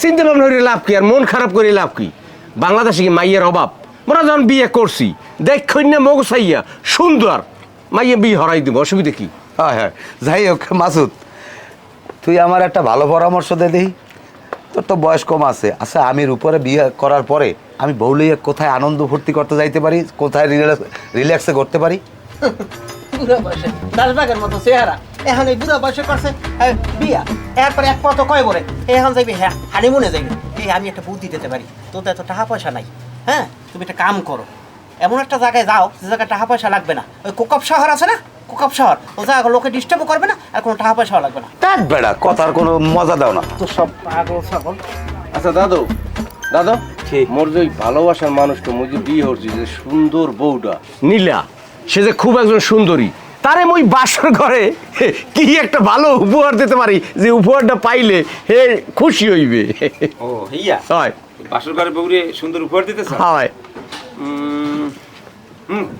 চিন্তা ভাবনা করে লাভ কি আর মন খারাপ করে লাভ কি? বাংলাদেশে কি মাইয়ের অভাব? মোরা যখন বিয়ে করছি দেখই না মগ চাইয়া সুন্দর মাইয়ে বিয়ে হরাই দিব, অসুবিধা কি? হ্যাঁ হ্যাঁ, যাই হোক মাসুদ, তুই আমার একটা ভালো পরামর্শ দে দিই। তোর তো বয়স কম আছে। আচ্ছা, আমি উপরে বিয়ে করার পরে আমি বউ লইয়া কোথায় আনন্দ ফুর্তি করতে যাইতে পারি, কোথায় রিল্যাক্সে করতে পারি? বুড়া বয়সে দাসবাগের মতো চেহারা, এখন এই বুড়া বয়সে করছে বিয়া, এরপরে এক পথ কয় বলে এখন যাইবি, হ্যাঁ হানিমুনে যাইবি। এই আমি একটা বুদ্ধি দিতে পারি, তোদের এত টাকা পয়সা নাই, হ্যাঁ তুমি একটা কাম করো, এমন একটা জায়গায় যাও যে জায়গায় টাকা পয়সা লাগবে না। ওই কোকপ শহর আছে না, কোকপ শহর, ও জায়গা লোকে ডিস্টার্বও করবে না আর কোনো টাকা পয়সাও লাগবে না। তার বেড়া কথার কোনো মজা দাও না তো সব পাগল ছাগল। আচ্ছা দাদু, দাদু মোর যে ওই ভালোবাসার মানুষটা মুই যে বিয়ে হচ্ছি, যে সুন্দর বউটা নীলা, সে যে খুব একজন সুন্দরী, তারে মই বাসর ঘরে কি একটা ভালো উপহার দিতে পারি যে উপহারটা পাইলে হে খুশি হইবে। ও হইয়া হয় বাসর ঘরে বউরে সুন্দর উপহার দিতেছ? হয়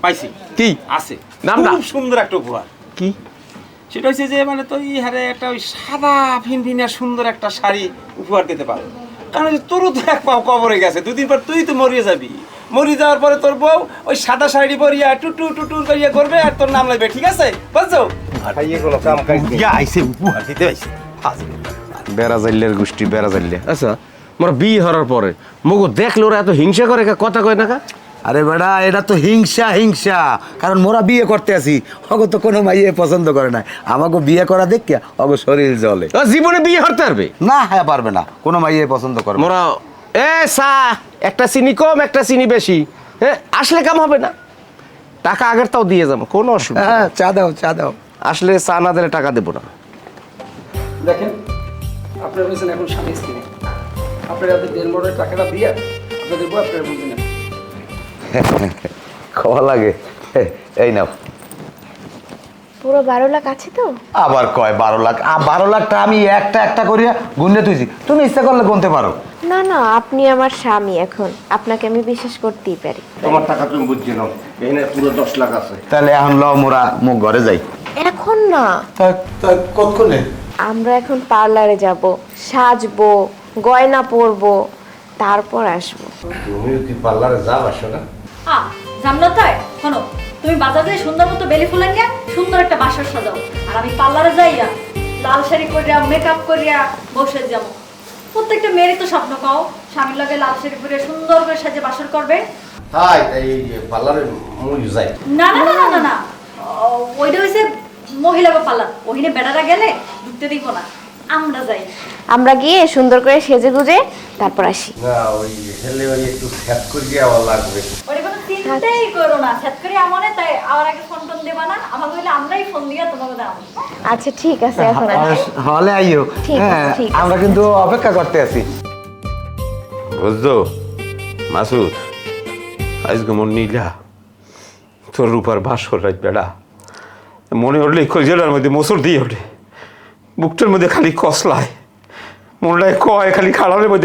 পাইছি, কি আছে নামটা? খুব সুন্দর একটা উপহার। কি সেটা হচ্ছে যে মানে তো এই হারে একটা ওই সাদা ফিনফিনে সুন্দর একটা শাড়ি উপহার দিতে পারো। কারণ তোরও তো এক পাও কবরে গেছে, দুদিন পর তুই তো মরিয়ে যাবি। মরি যাওয়ার পরে তোর বউ ওই সাদা শাড়ি পরিয়া টুটু টুটু করিয়া করবে আর তোর নাম লাগবে, ঠিক আছে? বুঝছো? আইসে উপহার দিতে আইসে বেড়া জাইলের গোষ্ঠী, বেড়া জাইলে। আচ্ছা মোরা বিয়ে হওয়ার পরে মগো দেখলে ওরা এত হিংসা করে, কথা কয় না কা? আরে বেড়া, এটা তো হিংসা হিংসা, কারণ মোরা বিয়ে করতে আসি, অগো তো কোনো মাইয়ে পছন্দ করে না। আমাকে বিয়ে করা দেখিয়া অগো শরীর জ্বলে। ও জীবনে বিয়ে করতে পারবে না, হ্যাঁ পারবে না, কোনো মাইয়ে পছন্দ করবে না। মোরা এ সা একটা চিনি কম একটা চিনি বেশি, হ্যাঁ আসলে কাম হবে না। টাকা আগের তাও দিয়ে যাবো, কোনো অসুবিধা। হ্যাঁ, চা দাও চা দাও। আসলে চা না দিলে টাকা দেবো না। দেখেন, আপনারা বলছেন এখন স্বামী স্ত্রী, আপনারা দেড় মোড়ের টাকাটা দিয়ে আপনাদের বউ আপনারা বুঝে নেন। খাওয়া লাগে, এই নাও। পুরো 12 লাখ আছে তো? আবার কয় 12 লাখ? 12 লাখটা আমি একটা একটা করিয়া গুনে তুইছি, তুমি ইচ্ছা করলে গুনতে পারো। না না, আপনি আমার স্বামী, এখন আপনাকে আমি বিশ্বাস করতেই পারি। তোমার টাকা তুমি বুঝছি নাও, এখানে পুরো 10 লাখ আছে। তাহলে এখন লও মোরা মুখ ঘরে যাই। এখন না, কতক্ষণে? আমরা এখন পার্লারে যাব, সাজবো, গয়না পরবো, তারপর আসবো। তুমিও কি পার্লারে যাও আসো না? হ্যাঁ জান্নাতায় শোনো, তুমি বাজারে সুন্দর মতো বেলি ফুলান নিয়ে সুন্দর একটা বাসর সাজাও, আর আমি পার্লারে যাইয়া লাল শাড়ি করিয়া মেকআপ করিয়া বসে যাবো। প্রত্যেকটা মেয়েরই তো স্বপ্ন, পাও স্বামীর লগে লাল শাড়ি পরিয়া সুন্দর করে সাজে বাসর করবে। হাই এই পার্লারে মুই যাই। না না না না না না, ওইটা হয়েছে মহিলা বা পার্লার, ওইখানে বেড়ারা গেলে ঢুকতে দিব না, আমরা যাই। আমরা গিয়ে সুন্দর করে সেজে গুজে তারপর আসি। না ওই হেলে ওই একটু সেট করে যাওয়া লাগবে। ওটা কোনো চিন্তাই করো না, সেট করে আমনে তাই আমার আগে ফোন টোন দেবা না, আমাকে হইলে আমরাই ফোন দিয়া তোমাকে দাও। আচ্ছা ঠিক আছে, এখন আসি। হলে আইও। ঠিক আছে, হ্যাঁ, ঠিক আছে। আমরা কিন্তু অপেক্ষা করতে আছি। বুঝছো মাসুদ, আজকে মন নীলা তোর রূপার বাসর রাত বেড়া, মনে উঠলে জেলার মধ্যে মোসর দিয়ে ওঠে, বুকটার মধ্যে খালি কসলায়, মনটায় কয় খালি খাড়ালের মধ্যে